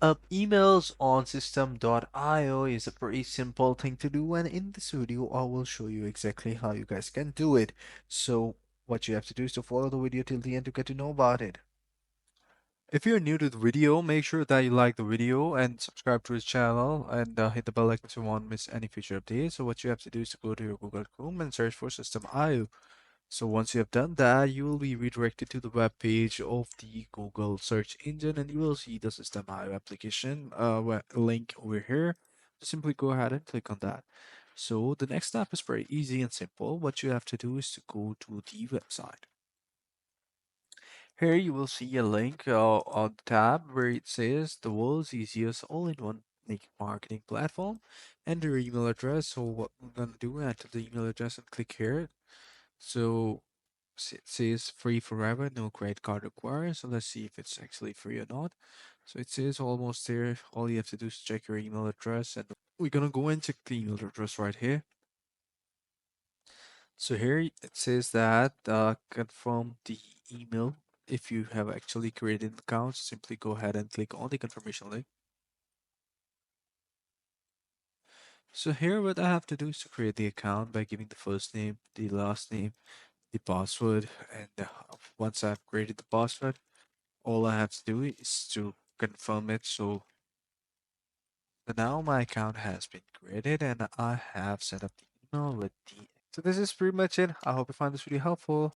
Emails on system.io is a pretty simple thing to do, and in this video I will show you exactly how you guys can do it. So what you have to do is to follow the video till the end to get to know about it. If you're new to the video, make sure that you like the video and subscribe to his channel and hit the bell icon so you won't miss any future updates. So what you have to do is to go to your Google Chrome and search for system.io. So once you have done that, you will be redirected to the web page of the Google search engine and you will see the System.io application link over here. Just simply go ahead and click on that. So the next step is very easy and simple. What you have to do is to go to the website. Here you will see a link on the tab where it says the world's easiest all-in-one marketing platform. Enter your email address. So what we're gonna do, enter the email address and click here. So it says free forever, no credit card required. So let's see if it's actually free or not. So it says almost there. All you have to do is check your email address, and we're gonna go and check the email address right here. So here it says that confirm the email. If you have actually created an account, simply go ahead and click on the confirmation link. So here what I have to do is to create the account by giving the first name, the last name, the password, and once I've created the password, all I have to do is to confirm it. So now my account has been created and I have set up the email with the. So this is pretty much it. I hope you find this video helpful.